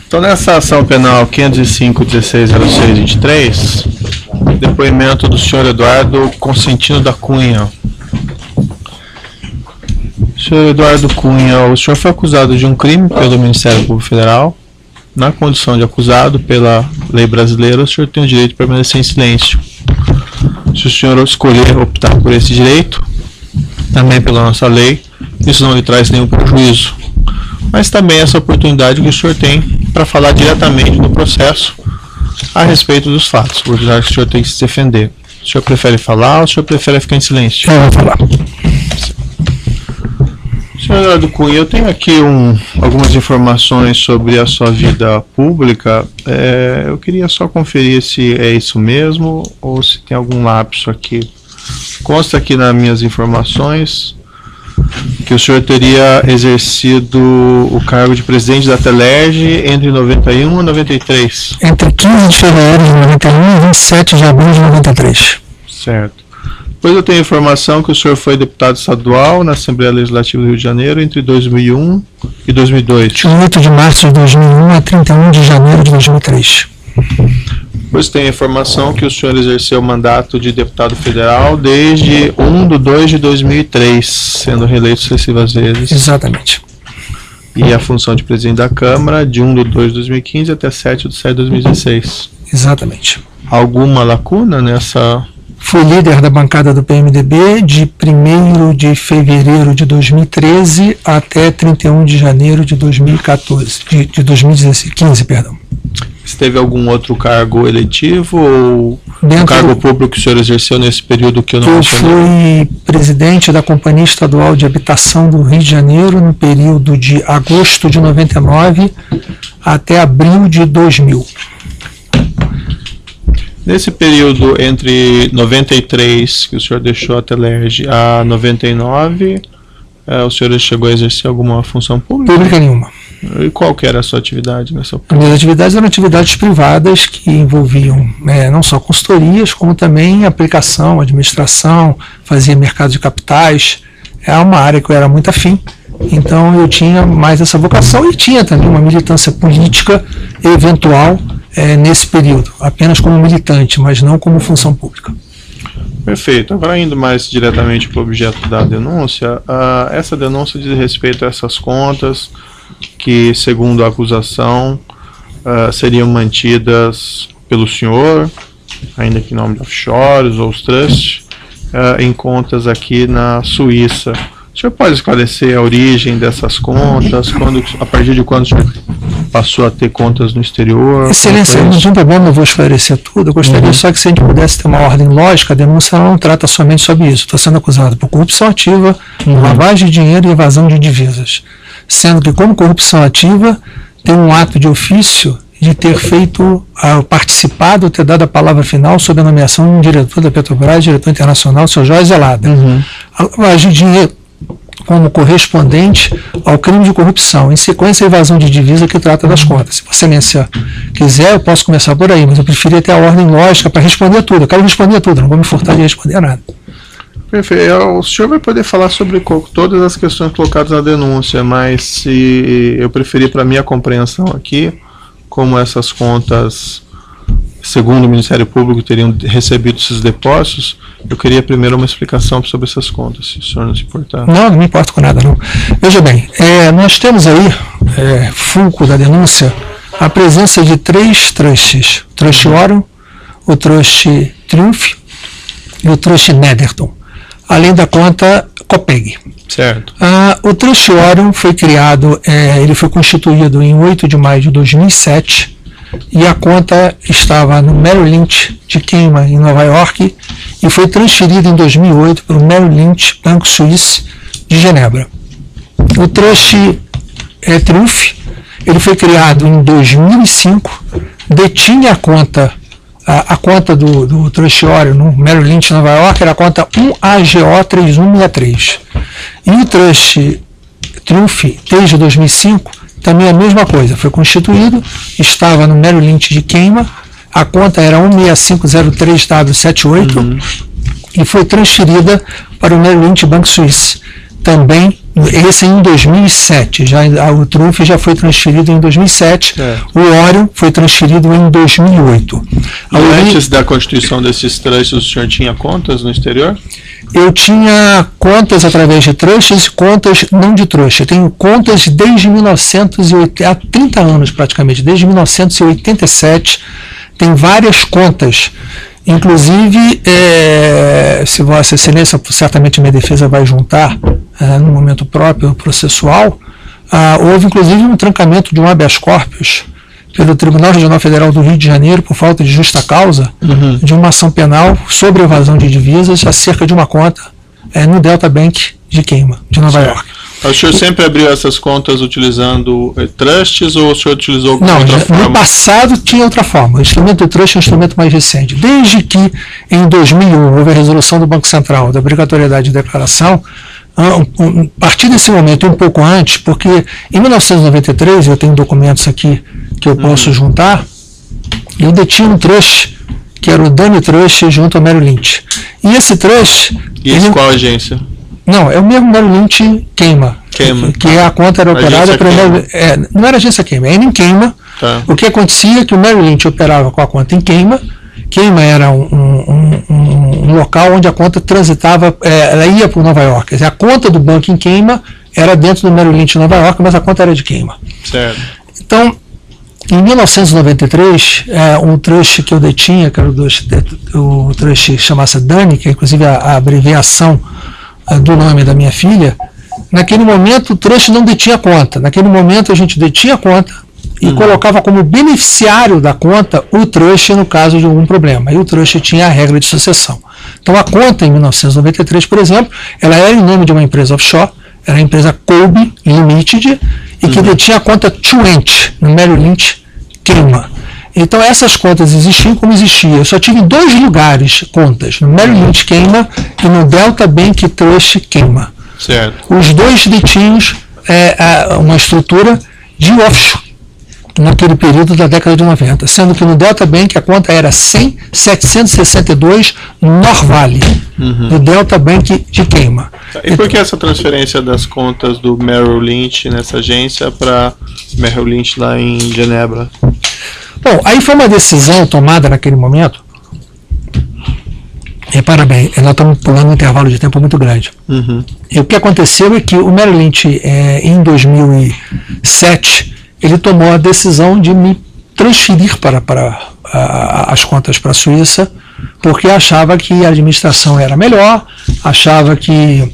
Então, nessa ação penal 505.16.06.23, depoimento do senhor Eduardo Consentino da Cunha. Senhor Eduardo Cunha, o senhor foi acusado de um crime pelo Ministério Público Federal. Na condição de acusado pela lei brasileira, o senhor tem o direito de permanecer em silêncio. Se o senhor escolher optar por esse direito, também pela nossa lei, isso não lhe traz nenhum prejuízo. Mas também essa oportunidade que o senhor tem para falar diretamente no processo a respeito dos fatos, a oportunidade que o senhor tem que se defender. O senhor prefere falar ou o senhor prefere ficar em silêncio? Eu vou falar. Senhor Eduardo Cunha, eu tenho aqui algumas informações sobre a sua vida pública. Eu queria só conferir se é isso mesmo ou se tem algum lapso aqui. Consta aqui nas minhas informações que o senhor teria exercido o cargo de presidente da Telerge entre 91 e 93. Entre 15 de fevereiro de 91 e 27 de abril de 93. Certo. Depois eu tenho a informação que o senhor foi deputado estadual na Assembleia Legislativa do Rio de Janeiro entre 2001 e 2002. De 8 de março de 2001 a 31 de janeiro de 2003. Depois tem a informação que o senhor exerceu o mandato de deputado federal desde 1/2 de 2003, sendo reeleito sucessivas vezes. Exatamente. E a função de presidente da Câmara de 1/2 de 2015 até 7/7 de 2016. Exatamente. Alguma lacuna nessa... Fui líder da bancada do PMDB de 1º de fevereiro de 2013 até 31 de janeiro de 2014, de 2015, perdão. Se teve algum outro cargo eletivo ou um cargo público que o senhor exerceu nesse período que eu não mencionei? Eu fui presidente da Companhia Estadual de Habitação do Rio de Janeiro no período de agosto de 99 até abril de 2000. Nesse período entre 93, que o senhor deixou a Telerge, a 99, o senhor chegou a exercer alguma função pública? Pública nenhuma. E qual que era a sua atividade nessa oportunidade? As minhas atividades eram atividades privadas que envolviam não só consultorias, como também aplicação, administração, fazia mercado de capitais. É uma área que eu era muito afim. Então eu tinha mais essa vocação e tinha também uma militância política eventual nesse período, apenas como militante, mas não como função pública. Perfeito. Agora, indo mais diretamente para o objeto da denúncia, essa denúncia diz respeito a essas contas que, segundo a acusação, seriam mantidas pelo senhor, ainda que em nome de offshores ou os trusts, em contas aqui na Suíça. O senhor pode esclarecer a origem dessas contas, a partir de quando o senhor passou a ter contas no exterior? Excelência, não tem problema, eu vou esclarecer tudo. Eu gostaria só que, se a gente pudesse ter uma ordem lógica, a denúncia não trata somente sobre isso. Estou sendo acusado por corrupção ativa, lavagem de dinheiro e evasão de divisas. Sendo que, como corrupção ativa, tem um ato de ofício de ter participado, ter dado a palavra final sobre a nomeação de um diretor da Petrobras, diretor internacional, o Sr. Jorge Zelada. A lavagem de dinheiro como correspondente ao crime de corrupção, em sequência a evasão de divisa que trata das contas. Se você quiser, eu posso começar por aí, mas eu preferia ter a ordem lógica para responder tudo. Eu quero responder tudo, não vou me furtar de responder nada. Perfeito. O senhor vai poder falar sobre todas as questões colocadas na denúncia, mas se eu preferir, para minha compreensão aqui, como essas contas, segundo o Ministério Público, teriam recebido esses depósitos, eu queria primeiro uma explicação sobre essas contas, se o senhor não se importar. Não me importo com nada, não. Veja bem, nós temos aí, fulcro da denúncia, a presença de 3 trusts: o Trust Orion, o Trust Triumph e o Trust Netherton, além da conta Copeg. Certo. O Trust Orion foi criado, ele foi constituído em 8 de maio de 2007, e a conta estava no Merrill Lynch de Cayman, em Nova York, e foi transferida em 2008 para o Merrill Lynch Banco Suíço de Genebra. O Trust Triumph, ele foi criado em 2005, detinha a conta do Trust Orion no Merrill Lynch, Nova York, era a conta 1AGO3163. E o Trust Triumph, desde 2005, também a mesma coisa, foi constituído, estava no Merrill Lynch de Cayman, a conta era 16503W78 e foi transferida para o Merrill Lynch Banco Suíço, também Esse em 2007, o Trunf já foi transferido em 2007, o Orion foi transferido em 2008. Antes da constituição desses trusts, o senhor tinha contas no exterior? Eu tinha contas através de trusts e contas não de trust. Eu tenho contas desde 1980, há 30 anos praticamente, desde 1987, tem várias contas. Inclusive, se Vossa Excelência, certamente minha defesa vai juntar no momento próprio processual, houve inclusive um trancamento de um habeas corpus pelo Tribunal Regional Federal do Rio de Janeiro por falta de justa causa de uma ação penal sobre evasão de divisas acerca de uma conta no Delta Bank de Cayman, de Nova York. O senhor sempre abriu essas contas utilizando trusts ou o senhor utilizou alguma outra forma? No passado tinha outra forma. O instrumento de trust é um instrumento mais recente. Desde que em 2001 houve a resolução do Banco Central da obrigatoriedade de declaração, a partir desse momento, um pouco antes, porque em 1993, eu tenho documentos aqui que eu posso juntar, eu detinha um trust, que era o Dani Trust, junto ao Merrill Lynch. E esse trust... E esse qual agência? Não, é o mesmo Merrill Lynch Cayman, que a conta era operada pelo... não era agência Cayman, era em Cayman. Tá. O que acontecia é que o Merrill Lynch operava com a conta em Cayman. Cayman era um local onde a conta transitava, ela ia para Nova York. Quer dizer, a conta do banco em Cayman era dentro do Merrill Lynch Nova York, mas a conta era de Cayman. Certo. Então, em 1993, um trust que eu detinha, que era o trust chamasse Dani, que é inclusive a abreviação do nome da minha filha, naquele momento o trust não detinha conta. Naquele momento a gente detinha a conta e colocava como beneficiário da conta o trust no caso de algum problema. E o trust tinha a regra de sucessão. Então a conta em 1993, por exemplo, ela era em nome de uma empresa offshore, era a empresa Colby Limited, e que detinha a conta Truent, no Merrill Lynch Cayman. Então essas contas existiam como existia. Eu só tive em 2 lugares contas, no Merrill Lynch Cayman e no Delta Bank Trust Cayman. Certo. Os dois detinham uma estrutura de offshore naquele período da década de 90, sendo que no Delta Bank a conta era 100.762 Norvale, no Delta Bank de Cayman. E por que essa transferência das contas do Merrill Lynch nessa agência para Merrill Lynch lá em Genebra? Bom, aí foi uma decisão tomada naquele momento. Repara bem, nós estamos pulando um intervalo de tempo muito grande. E o que aconteceu é que o Merrill Lynch, em 2007, ele tomou a decisão de me transferir para as contas para a Suíça, porque achava que a administração era melhor, achava que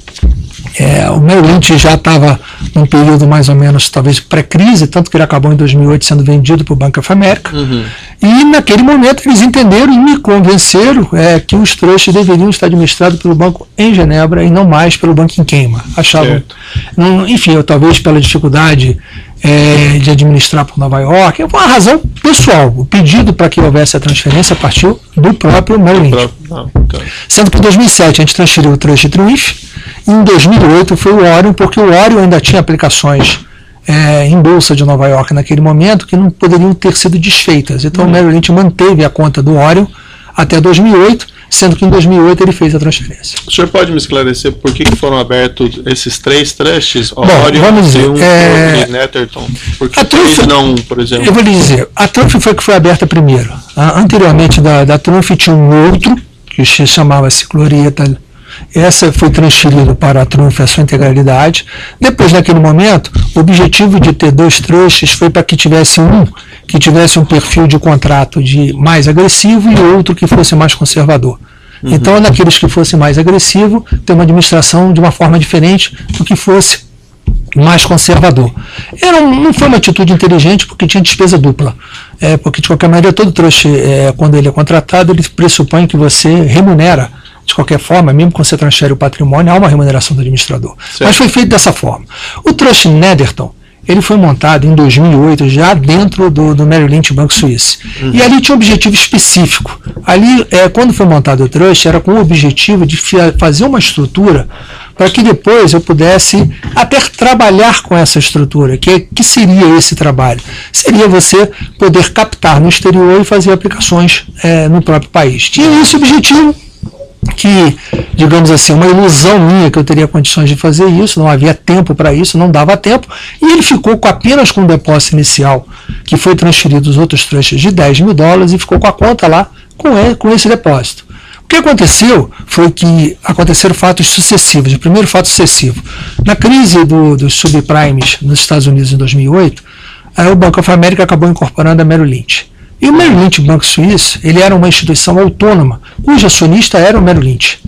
o Merrill Lynch já estava num período mais ou menos, talvez, pré-crise, tanto que ele acabou em 2008 sendo vendido para o Bank of America. E naquele momento eles entenderam e me convenceram que os trusts deveriam estar administrados pelo banco em Genebra e não mais pelo banco em Cayman. Achavam, enfim, talvez pela dificuldade de administrar por Nova York, foi uma razão pessoal. O pedido para que houvesse a transferência partiu do próprio Merrill Lynch. Sendo que em 2007 a gente transferiu o Trust Triumph, e em 2008 foi o Orion, porque o Orion ainda tinha aplicações em bolsa de Nova York naquele momento que não poderiam ter sido desfeitas. Então o Merrill Lynch manteve a conta do Orion até 2008, sendo que em 2008 ele fez a transferência. O senhor pode me esclarecer por que foram abertos esses 3 trusts? Bom, vamos dizer, e Netherton? Por que Trunf não, por exemplo? Eu vou lhe dizer, a Trunf foi que foi aberta primeiro. Anteriormente da Trunf tinha um outro, que chamava-se Glorieta. Essa foi transferida para a Trunf a sua integralidade. Depois, naquele momento, o objetivo de ter 2 trusts foi para que tivesse um que tivesse um perfil de contrato mais agressivo e outro que fosse mais conservador. Então, naqueles que fosse mais agressivo, ter uma administração de uma forma diferente do que fosse mais conservador. Não foi uma atitude inteligente, porque tinha despesa dupla. Porque, de qualquer maneira, todo trust, quando ele é contratado, ele pressupõe que você remunera de qualquer forma, mesmo quando você transfere o patrimônio, há uma remuneração do administrador. Certo. Mas foi feito dessa forma. O Trust Netherton, ele foi montado em 2008, já dentro do Merrill Lynch Banco Suíço. E ali tinha um objetivo específico. Ali, quando foi montado o Trust, era com o objetivo de fazer uma estrutura para que depois eu pudesse até trabalhar com essa estrutura. Que seria esse trabalho? Seria você poder captar no exterior e fazer aplicações no próprio país. Tinha esse objetivo. que, digamos assim, uma ilusão minha que eu teria condições de fazer isso, não havia tempo para isso, não dava tempo, e ele ficou apenas com o depósito inicial, que foi transferido os outros trustes de $10 mil, e ficou com a conta lá com esse depósito. O que aconteceu foi que aconteceram fatos sucessivos. O primeiro fato sucessivo, na crise dos subprimes nos Estados Unidos em 2008, o Bank of America acabou incorporando a Merrill Lynch. E o Merrill Lynch Banco Suíço, ele era uma instituição autônoma, cujo acionista era o Merrill Lynch.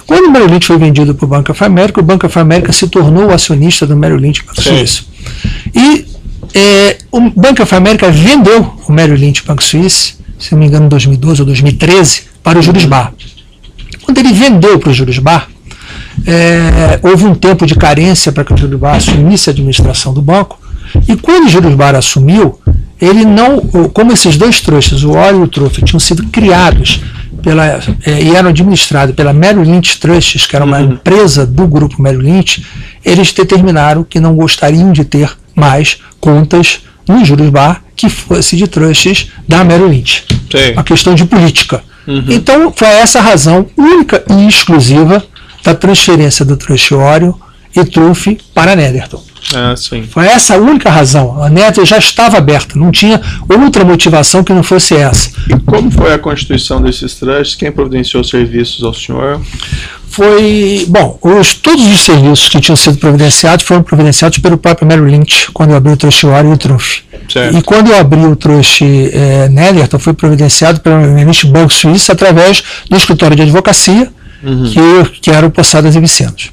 Quando o Merrill Lynch foi vendido para o Bank of America, o Bank of America se tornou o acionista do Merrill Lynch Banco Suíço. E o Bank of America vendeu o Merrill Lynch Banco Suíço, se não me engano, em 2012 ou 2013, para o Julius Baer. Quando ele vendeu para o Julius Baer, houve um tempo de carência para que o Julius Baer assumisse a administração do banco, e quando o Julius Baer assumiu, ele não, como esses dois trustes, o Ori e o Truff, tinham sido criados e eram administrados pela Merrill Lynch Trusts, que era uma empresa do grupo Merrill Lynch, eles determinaram que não gostariam de ter mais contas no Julius Baer que fosse de trusts da Merrill Lynch. Sim. Uma questão de política. Então, foi essa a razão única e exclusiva da transferência do trust Ori e Truff para a Netherton. Sim. Foi essa a única razão. A Netherton já estava aberta, não tinha outra motivação que não fosse essa. E como foi a constituição desses trusts? Quem providenciou serviços ao senhor? Foi, bom, todos os serviços que tinham sido providenciados foram providenciados pelo próprio Merrill Lynch, quando eu abri o trust Ori e o Truff. Certo. E quando eu abri o trust Netherton, foi providenciado pelo Merrill Lynch Banco Suíço através do escritório de advocacia, que era o Possadas e Vicentos.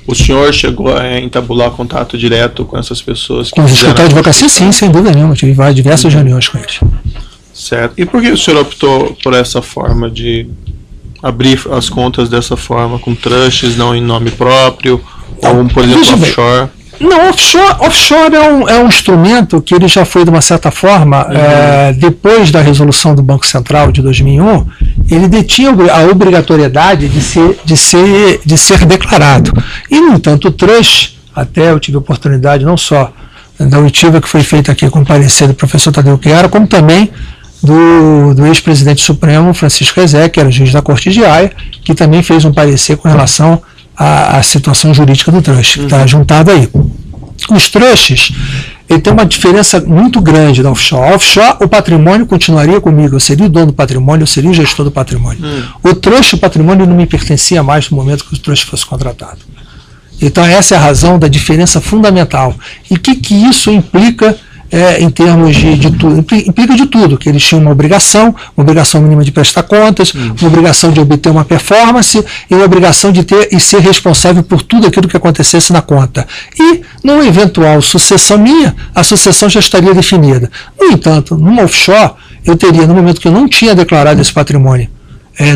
O senhor chegou a entabular contato direto com essas pessoas? Com o escritório de advocacia, sim, sem dúvida nenhuma. Tive diversas reuniões com eles. Certo. E por que o senhor optou por essa forma de abrir as contas dessa forma, com trusts, não em nome próprio, ou, por exemplo, offshore? Não, offshore é um instrumento que ele já foi, de uma certa forma, depois da resolução do Banco Central de 2001, ele detinha a obrigatoriedade de ser declarado. E, no entanto, o trust, até eu tive a oportunidade não só da oitiva que foi feita aqui com o parecer do professor Tadeu Chiara, como também do ex-presidente supremo Francisco Ezek, que era juiz da Corte de Haia, que também fez um parecer com relação à situação jurídica do trust, que está juntado aí. Os trusts, ele tem uma diferença muito grande da offshore. Offshore, o patrimônio continuaria comigo, eu seria o dono do patrimônio, eu seria o gestor do patrimônio. O trust, o patrimônio não me pertencia mais no momento que o trust fosse contratado. Então essa é a razão da diferença fundamental. E o que isso implica em termos de tudo? Implica de tudo, que eles tinham uma obrigação mínima de prestar contas, uma obrigação de obter uma performance e uma obrigação de ter e ser responsável por tudo aquilo que acontecesse na conta. E, numa eventual sucessão minha, a sucessão já estaria definida. No entanto, numa offshore, eu teria, no momento que eu não tinha declarado esse patrimônio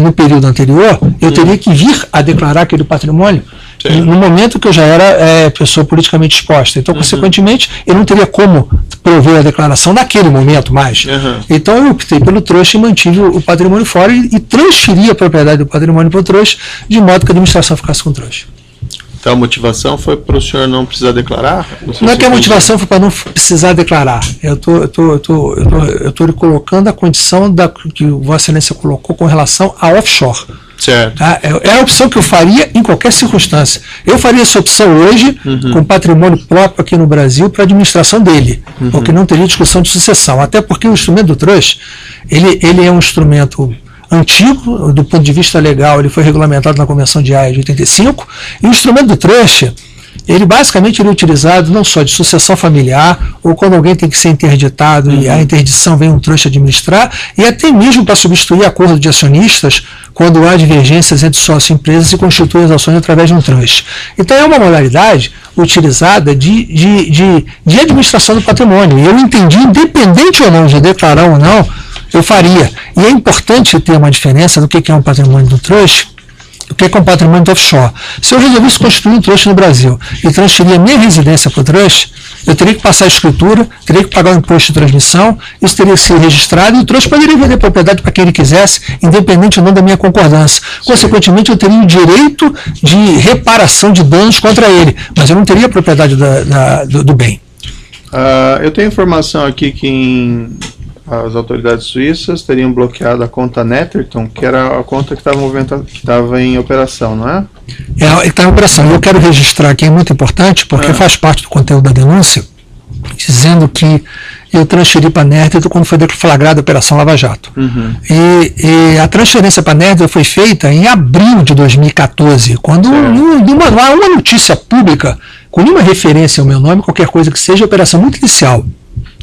no período anterior, eu teria que vir a declarar aquele patrimônio no momento que eu já era pessoa politicamente exposta. Então, consequentemente, eu não teria como prover a declaração naquele momento mais. Então, eu optei pelo trust e mantive o patrimônio fora e transferi a propriedade do patrimônio para o trust, de modo que a administração ficasse com o trust. Então a motivação foi para o senhor não precisar declarar? Não é que a motivação foi para não precisar declarar. Eu estou lhe colocando a condição que o Vossa Excelência colocou com relação a offshore. Certo. Tá? É a opção que eu faria em qualquer circunstância. Eu faria essa opção hoje, com patrimônio próprio aqui no Brasil, para a administração dele, porque não teria discussão de sucessão. Até porque o instrumento do trust, ele é um instrumento antigo, do ponto de vista legal, ele foi regulamentado na Convenção de Haia de 85, e o instrumento do trust, ele basicamente é utilizado não só de sucessão familiar, ou quando alguém tem que ser interditado e a interdição vem um trust administrar, e até mesmo para substituir acordo de acionistas, quando há divergências entre sócio e empresa, se constituem as ações através de um trust. Então é uma modalidade utilizada de administração do patrimônio, e eu entendi, independente ou não de declarar ou não, eu faria. E é importante ter uma diferença do que é um patrimônio do trust, o que é um patrimônio do offshore. Se eu resolvesse constituir um trust no Brasil e transferir a minha residência para o trust, eu teria que passar a escritura, teria que pagar o imposto de transmissão, isso teria que ser registrado e o trust poderia vender propriedade para quem ele quisesse, independente ou não da minha concordância. Consequentemente, eu teria o direito de reparação de danos contra ele, mas eu não teria a propriedade do bem. Eu tenho informação aqui que as autoridades suíças teriam bloqueado a conta Netherton, que era a conta que estava em operação, não é? Está em operação. Eu quero registrar aqui, é muito importante, porque faz parte do conteúdo da denúncia, dizendo que eu transferi para a Netherton quando foi deflagrada a Operação Lava Jato. E a transferência para a Netherton foi feita em abril de 2014, quando uma notícia pública, com nenhuma referência ao meu nome, qualquer coisa que seja, operação muito inicial.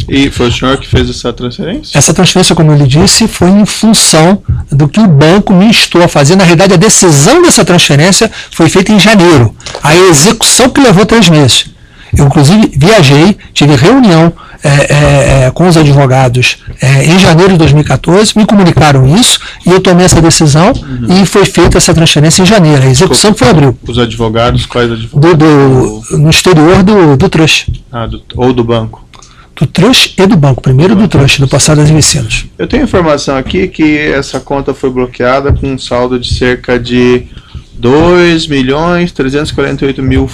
E foi o senhor que fez essa transferência? Essa transferência, como eu lhe disse, foi em função do que o banco me instou a fazer. Na realidade, a decisão dessa transferência foi feita em janeiro. A execução que levou 3 meses. Eu, inclusive, viajei, tive reunião com os advogados em janeiro de 2014, me comunicaram isso e eu tomei essa decisão e foi feita essa transferência em janeiro. A execução foi em abril. Os advogados, quais advogados? No exterior do trust. Ou do banco? Do trust e do banco. Primeiro do trust, do Passado das Vecinos. Eu tenho informação aqui que essa conta foi bloqueada com um saldo de cerca de 2.348.000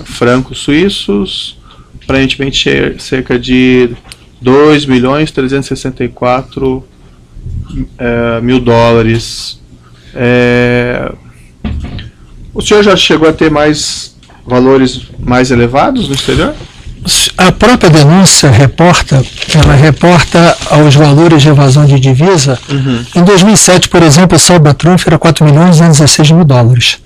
francos suíços, aparentemente cerca de 2.364.000 dólares. O senhor já chegou a ter mais valores mais elevados no exterior? A própria denúncia reporta aos valores de evasão de divisa. Em 2007, por exemplo, o saldo da trunfa era 4.216.000 dólares.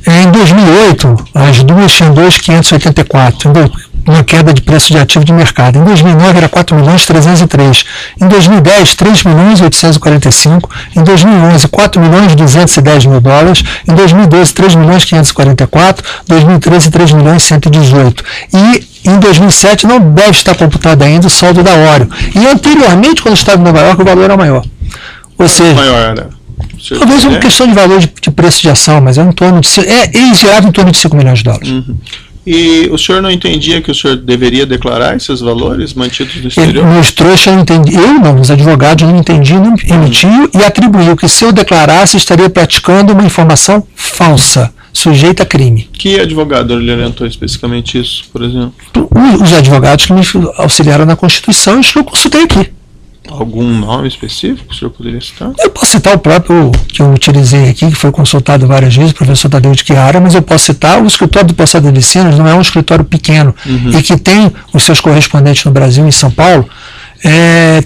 Em 2008, as duas tinham 2.584, uma queda de preço de ativo de mercado. Em 2009 era 4.303.000. Em 2010, 3.845.000. Em 2011, 4.210.000 dólares. Em 2012, 3.544.000. Em 2013, 3.118.000. E em 2007 não deve estar computado ainda o saldo da Oreo. E anteriormente, quando estava em Nova York, o valor era maior. Ou seja, maior, né? Talvez uma questão de valor de preço de ação, mas em torno de girava em torno de 5 milhões de dólares. E o senhor não entendia que o senhor deveria declarar esses valores mantidos no exterior? Nos trouxas eu não entendi, os advogados não entendiam, não emitiam e atribuíam que se eu declarasse estaria praticando uma informação falsa, sujeita a crime. Que advogado lhe orientou especificamente isso, por exemplo? Os advogados que me auxiliaram na Constituição e que eu consultei aqui. Algum nome específico que o senhor poderia citar? Eu posso citar o próprio que eu utilizei aqui, que foi consultado várias vezes, o professor Tadeu de Chiara, mas eu posso citar o escritório do Passado das Vecinos, não é um escritório pequeno, e que tem os seus correspondentes no Brasil e em São Paulo,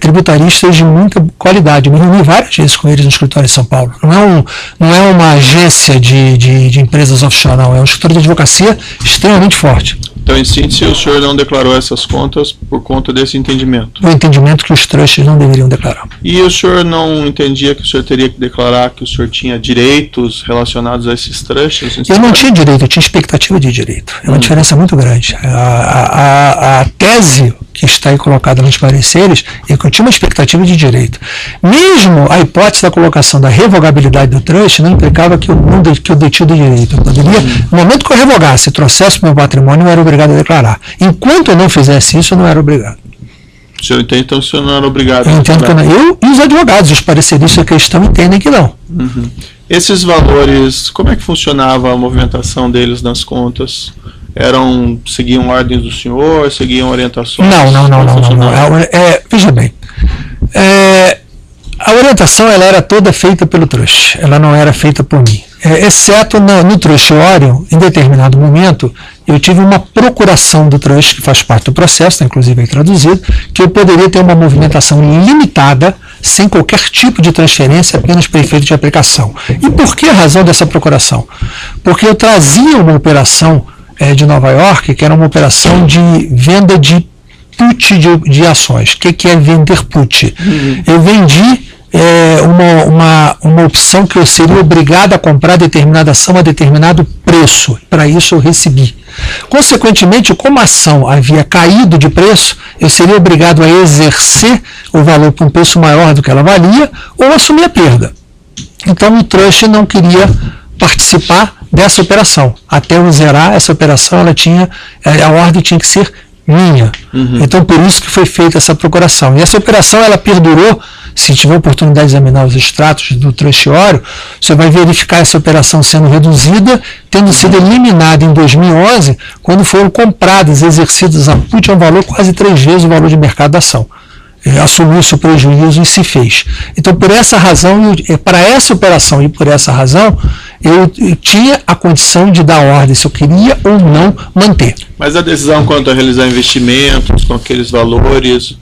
tributaristas de muita qualidade. Eu me reuni várias vezes com eles no escritório de São Paulo. Não é uma agência de empresas offshore, não, é um escritório de advocacia extremamente forte. Então, em síntese, o senhor não declarou essas contas por conta desse entendimento? O entendimento que os trusts não deveriam declarar. E o senhor não entendia que o senhor teria que declarar que o senhor tinha direitos relacionados a esses trusts? Eu não tinha direito, eu tinha expectativa de direito. É uma diferença muito grande. A tese que está aí colocada nos pareceres é que eu tinha uma expectativa de direito. Mesmo a hipótese da colocação da revogabilidade do trust não implicava que eu detinha o direito. Eu poderia, no momento que eu revogasse e trouxesse o meu patrimônio, eu era obrigado a declarar. Enquanto eu não fizesse isso, eu não era obrigado. O senhor entende, então, que o senhor não era obrigado? Eu entendo que não. Eu e os advogados, os pareceristas que estão, entendem que não. Esses valores, como é que funcionava a movimentação deles nas contas? Seguiam ordens do senhor, seguiam orientações? Não. Veja bem, a orientação ela era toda feita pelo trust, ela não era feita por mim. Exceto no trust Orion, em determinado momento, eu tive uma procuração do trust, que faz parte do processo, está inclusive aí traduzido, que eu poderia ter uma movimentação limitada, sem qualquer tipo de transferência, apenas para efeito de aplicação. E por que a razão dessa procuração? Porque eu trazia uma operação de Nova York, que era uma operação de venda de put de ações. O que é vender put? Eu vendi uma opção que eu seria obrigado a comprar determinada ação a determinado preço. Para isso eu recebi. Consequentemente, como a ação havia caído de preço, eu seria obrigado a exercer o valor por um preço maior do que ela valia ou assumir a perda. Então o trust não queria participar dessa operação. Até eu zerar essa operação, a ordem tinha que ser minha. Então por isso que foi feita essa procuração. E essa operação ela perdurou. Se tiver oportunidade de examinar os extratos do trust Oreo, você vai verificar essa operação sendo reduzida, tendo sido eliminada em 2011, quando foram compradas, exercidas a put a um valor quase 3 vezes o valor de mercado da ação. assumiu-se o prejuízo e se fez. Então, por essa razão, para essa operação e por essa razão, eu tinha a condição de dar ordem se eu queria ou não manter. Mas a decisão quanto a realizar investimentos com aqueles valores,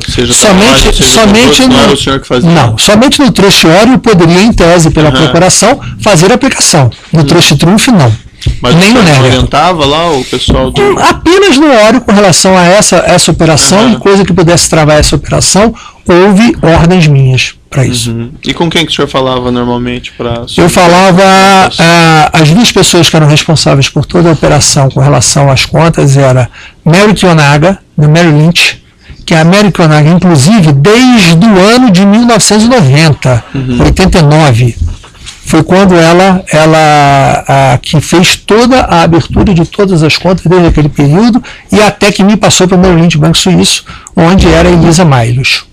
seja somente não era o senhor que fazia? Não, somente no trust Oro eu poderia, em tese, pela procuração, fazer a aplicação. No trust Trunf, não. Mas nem o Nery orientava lá o pessoal do... Apenas no Oro com relação a essa operação, e coisa que pudesse travar essa operação, houve ordens minhas para isso. E com quem que o senhor falava normalmente? Eu falava, as duas pessoas que eram responsáveis por toda a operação com relação às contas era Mary Kionaga, do Merrill Lynch, que a Mary Kionaga, inclusive, desde o ano de 1990, 89, foi quando ela que fez toda a abertura de todas as contas desde aquele período e até que me passou para o Merrill Lynch Banco Suíço, onde era Elisa Mailos.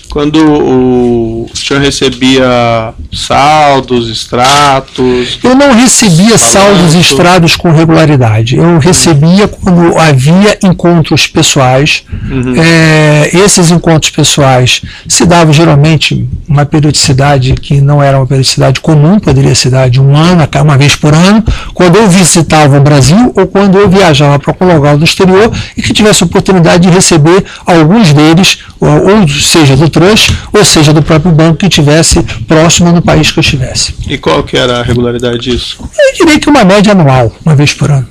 Quando o senhor recebia saldos, extratos... Eu não recebia saldos e extratos com regularidade. Eu recebia quando havia encontros pessoais. Esses encontros pessoais se davam geralmente uma periodicidade que não era uma periodicidade comum, poderia se dar de um ano, uma vez por ano, quando eu visitava o Brasil ou quando eu viajava para algum lugar do exterior e que tivesse a oportunidade de receber alguns deles, ou seja, do trust, ou seja, do próprio banco que estivesse próximo no país que eu estivesse. E qual que era a regularidade disso? Eu diria que uma média anual, uma vez por ano.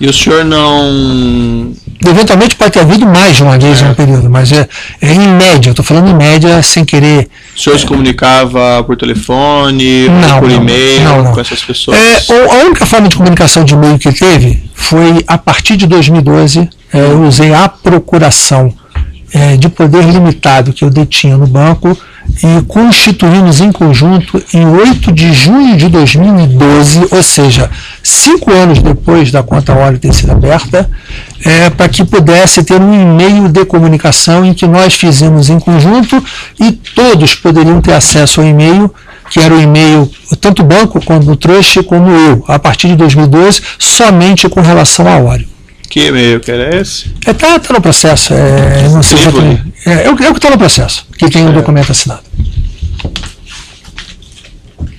E o senhor não... Eventualmente pode ter havido mais de uma vez em um período, mas é em média, eu estou falando em média sem querer... O senhor se comunicava por telefone, ou por e-mail com essas pessoas? A única forma de comunicação de e-mail que teve foi a partir de 2012, eu usei a procuração de poder limitado que eu detinha no banco e constituímos em conjunto em 8 de junho de 2012, ou seja, 5 anos depois da conta Oro ter sido aberta, para que pudesse ter um e-mail de comunicação em que nós fizemos em conjunto e todos poderiam ter acesso ao e-mail, que era o e-mail, tanto o banco como o trust, como eu, a partir de 2012, somente com relação à Oro. Que e-mail que era esse? Está no processo. Não sei exatamente. É o que está no processo, que tem o documento assinado.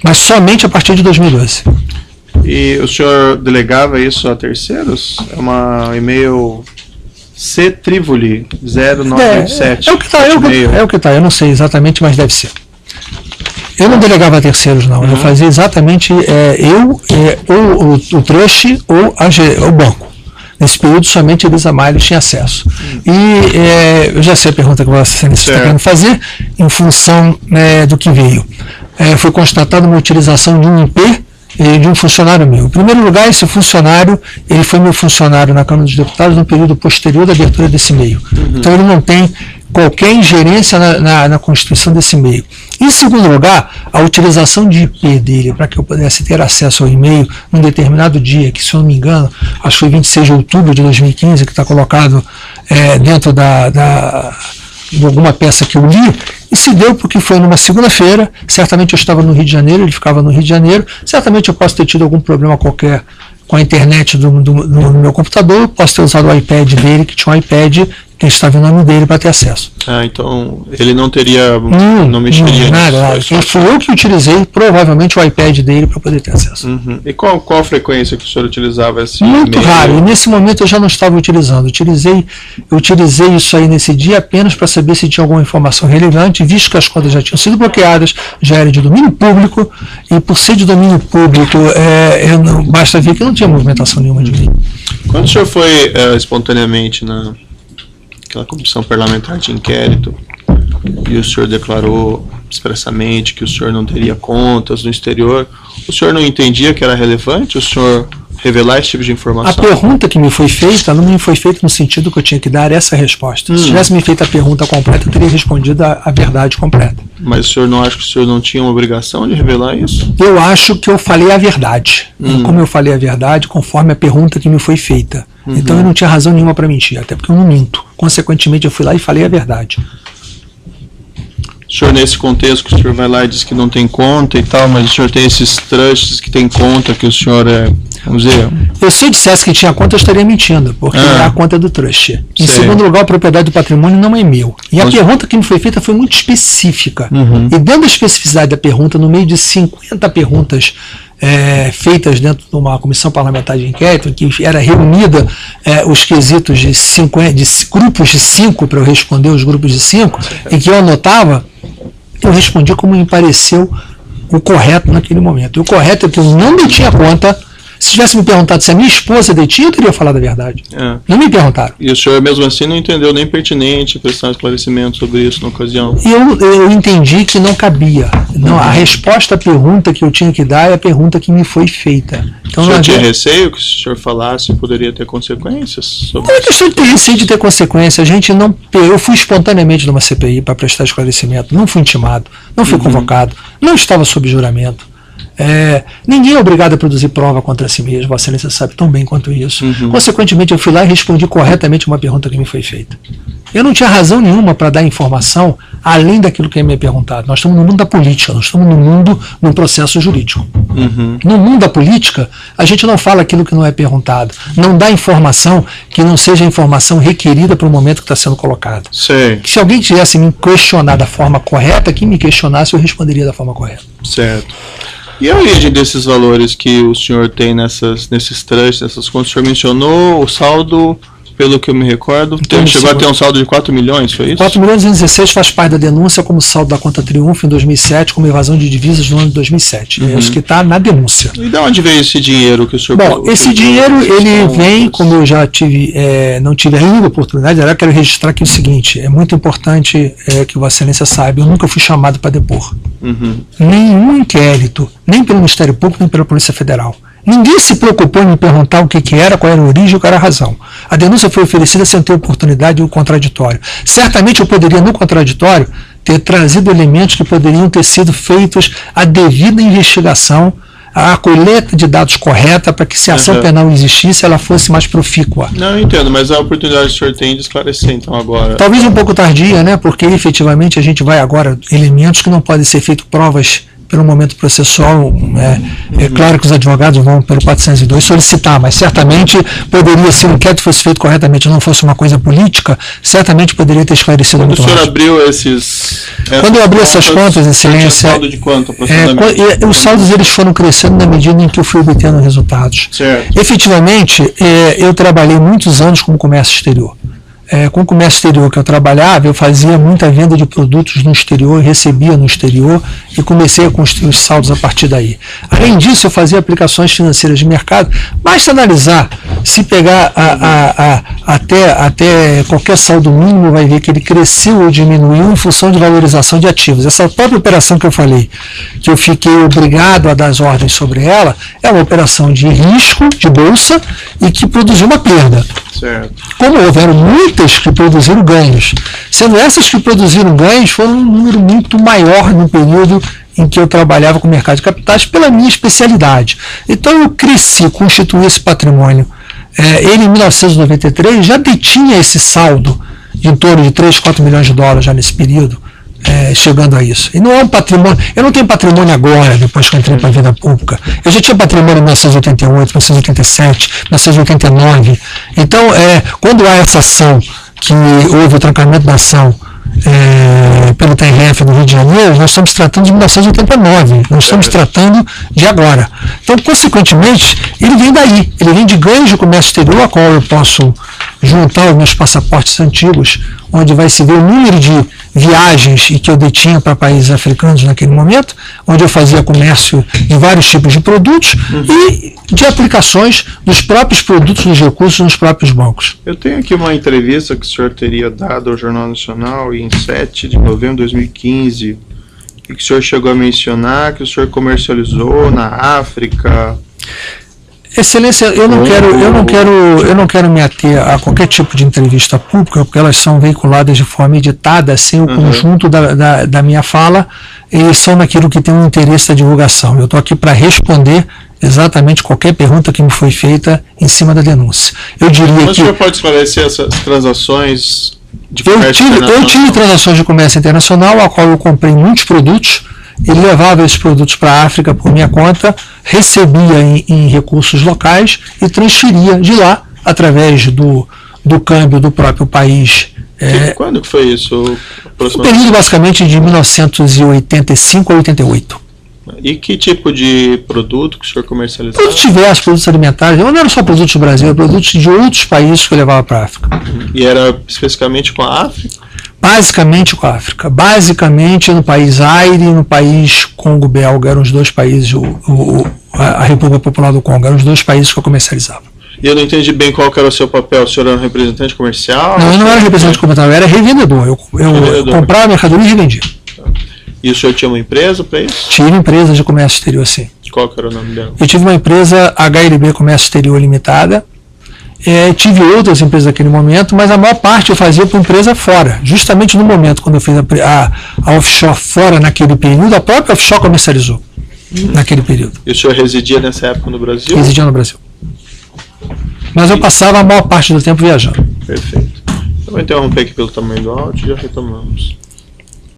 Mas somente a partir de 2012. E o senhor delegava isso a terceiros? É uma e-mail ctrivoli 0987. É o que está, eu não sei exatamente, mas deve ser. Eu não delegava a terceiros, não. Eu fazia exatamente ou o trust ou o banco. Nesse período, somente Elisa Mailos tinha acesso. E eu já sei a pergunta que você está querendo fazer, em função do que veio. Foi constatada uma utilização de um IP de um funcionário meu. Em primeiro lugar, esse funcionário, ele foi meu funcionário na Câmara dos Deputados no período posterior da abertura desse e-mail. Então, ele não tem qualquer ingerência na constituição desse e-mail. Em segundo lugar, a utilização de IP dele para que eu pudesse ter acesso ao e-mail num determinado dia, que se eu não me engano, acho que foi 26 de outubro de 2015, que está colocado dentro de alguma peça que eu li, e se deu porque foi numa segunda-feira, certamente eu estava no Rio de Janeiro, ele ficava no Rio de Janeiro, certamente eu posso ter tido algum problema qualquer com a internet do meu computador, posso ter usado o iPad dele, que tinha um iPad que estava em nome dele para ter acesso. Então ele não teria, não mexeria nada. Fui eu que utilizei provavelmente o iPad dele para poder ter acesso. E qual a frequência que o senhor utilizava esse Muito e-mail? raro, e nesse momento eu já não estava utilizando. Eu utilizei isso aí nesse dia apenas para saber se tinha alguma informação relevante, visto que as contas já tinham sido bloqueadas, já era de domínio público, e por ser de domínio público, basta ver que não tinha movimentação nenhuma de mim. Quando o senhor foi espontaneamente naquela comissão parlamentar de inquérito, e o senhor declarou expressamente que o senhor não teria contas no exterior, o senhor não entendia que era relevante o senhor revelar esse tipo de informação? A pergunta que me foi feita não me foi feita no sentido que eu tinha que dar essa resposta. Se tivesse me feito a pergunta completa, eu teria respondido a verdade completa. Mas o senhor não acha que o senhor não tinha uma obrigação de revelar isso? Eu acho que eu falei a verdade. E como eu falei a verdade, conforme a pergunta que me foi feita. Então eu não tinha razão nenhuma para mentir, até porque eu não minto. Consequentemente, eu fui lá e falei a verdade. O senhor, nesse contexto, que o senhor vai lá e diz que não tem conta e tal, mas o senhor tem esses trusts que tem conta, que o senhor vamos dizer... Se eu dissesse que tinha conta, eu estaria mentindo, porque é a conta do trust. Em segundo lugar, a propriedade do patrimônio não é meu. E a pergunta que me foi feita foi muito específica. E dentro da especificidade da pergunta, no meio de 50 perguntas feitas dentro de uma comissão parlamentar de inquérito, que era reunida os quesitos de grupos de 5 para eu responder os grupos de 5, e que eu anotava, eu respondi como me pareceu o correto naquele momento. O correto é que eu não detinha conta. Se tivesse me perguntado se a minha esposa detinha, eu teria falado a verdade. Não me perguntaram. E o senhor, mesmo assim, não entendeu nem pertinente prestar esclarecimento sobre isso na ocasião? Eu entendi que não cabia. Não, a resposta à pergunta que eu tinha que dar é a pergunta que me foi feita. Então, o senhor tinha receio que, se o senhor falasse, poderia ter consequências? Não é questão de ter receio de ter consequências. Eu fui espontaneamente numa CPI para prestar esclarecimento. Não fui intimado, não fui convocado, não estava sob juramento. Ninguém é obrigado a produzir prova contra si mesmo, Vossa Excelência sabe tão bem quanto isso. Consequentemente, eu fui lá e respondi corretamente uma pergunta que me foi feita. Eu não tinha razão nenhuma para dar informação além daquilo que me é perguntado. Nós estamos no mundo da política, nós estamos num processo jurídico. No mundo da política, a gente não fala aquilo que não é perguntado, não dá informação que não seja a informação requerida para o momento que está sendo colocado. Se alguém tivesse me questionado da forma correta, que me questionasse, eu responderia da forma correta. Certo. E a origem desses valores que o senhor tem nesses trusts, nessas contas? O senhor mencionou o saldo, pelo que eu me recordo, chegou a ter um saldo de 4 milhões, foi isso? 4 milhões e 16 faz parte da denúncia como saldo da conta Triunfo em 2007, como evasão de divisas no ano de 2007. É isso que está na denúncia. E de onde veio esse dinheiro que o senhor... Bom, esse dinheiro, ele vem, como eu já não tive ainda oportunidade, eu quero registrar aqui o seguinte, é muito importante que Vossa Excelência saiba, eu nunca fui chamado para depor. Nenhum inquérito, nem pelo Ministério Público, nem pela Polícia Federal. Ninguém se preocupou em me perguntar o que era, qual era a origem, qual era a razão. A denúncia foi oferecida sem ter oportunidade e o contraditório. Certamente eu poderia, no contraditório, ter trazido elementos que poderiam ter sido feitos a devida investigação, a coleta de dados correta, para que, se a ação penal existisse, ela fosse mais profícua. Não, eu entendo, mas a oportunidade que o senhor tem de esclarecer, então, agora... Talvez um pouco tardia, né? Porque, efetivamente, a gente vai agora, elementos que não podem ser feitos provas pelo momento processual, é claro que os advogados vão pelo 402 solicitar, mas certamente poderia, se o inquérito fosse feito corretamente, não fosse uma coisa política, certamente poderia ter esclarecido muito mais. Quando o senhor abriu quando eu abri essas contas, Excelência, saldo de quanto, aproximadamente? Os saldos eles foram crescendo na medida em que eu fui obtendo resultados. Certo. Efetivamente, eu trabalhei muitos anos como comércio exterior. Com o comércio exterior que eu trabalhava, eu fazia muita venda de produtos no exterior, recebia no exterior e comecei a construir os saldos a partir daí. Além disso, eu fazia aplicações financeiras de mercado. Basta analisar, se pegar até qualquer saldo mínimo, vai ver que ele cresceu ou diminuiu em função de valorização de ativos. Essa própria operação que eu falei, que eu fiquei obrigado a dar as ordens sobre ela, é uma operação de risco, de bolsa, e que produziu uma perda. Certo. Como houveram muitas que produziram ganhos, sendo essas que produziram ganhos foram um número muito maior no período em que eu trabalhava com o mercado de capitais pela minha especialidade. Então eu cresci, constituí esse patrimônio. Ele em 1993 já detinha esse saldo de em torno de 3, 4 milhões de dólares já nesse período. Chegando a isso. E não é um patrimônio, eu não tenho patrimônio agora, depois que eu entrei para a vida pública. Eu já tinha patrimônio em 1988, 1987, 1989. Então, quando há essa ação, que houve o trancamento da ação pelo TRF no Rio de Janeiro, nós estamos tratando de 1989, nós estamos tratando de agora. Então, consequentemente, ele vem daí, ele vem de ganhos de comércio exterior, a qual eu posso juntar os meus passaportes antigos, onde vai se ver o número de viagens e que eu detinha para países africanos naquele momento, onde eu fazia comércio de vários tipos de produtos e de aplicações dos próprios produtos, dos recursos nos próprios bancos. Eu tenho aqui uma entrevista que o senhor teria dado ao Jornal Nacional em 7 de novembro de 2015, e que o senhor chegou a mencionar que o senhor comercializou na África. Excelência, eu não quero me ater a qualquer tipo de entrevista pública, porque elas são veiculadas de forma editada, sem o conjunto da minha fala, e são naquilo que tem um interesse da divulgação. Eu estou aqui para responder exatamente qualquer pergunta que me foi feita em cima da denúncia. Eu diria Mas o senhor pode esclarecer essas transações Eu tive transações de comércio internacional, a qual eu comprei muitos produtos e levava esses produtos para a África por minha conta, recebia em recursos locais e transferia de lá, através do câmbio do próprio país. Quando que foi isso? O período basicamente de 1985 a 88. E que tipo de produto que o senhor comercializava? Produtos diversos, produtos alimentares. Não eram só produtos do Brasil, eram produtos de outros países que eu levava para a África. E era especificamente com a África? Basicamente com a África. Basicamente no país Zaire e no país Congo-Belga. Eram os dois países, a República Popular do Congo. Eram os dois países que eu comercializava. E eu não entendi bem qual que era o seu papel. O senhor era um representante comercial? Não, eu não era representante comercial, eu era revendedor. Eu comprava mercadoria e revendia. E o senhor tinha uma empresa para isso? Tive empresa de comércio exterior, sim. Qual que era o nome dela? Eu tive uma empresa HLB Comércio Exterior Limitada. Tive outras empresas naquele momento, mas a maior parte eu fazia para empresa fora. Justamente no momento quando eu fiz a offshore fora naquele período, a própria offshore comercializou naquele período. E o senhor residia nessa época no Brasil? Residia no Brasil. Mas eu passava a maior parte do tempo viajando. Perfeito. Eu vou interromper aqui pelo tamanho do áudio e já retomamos.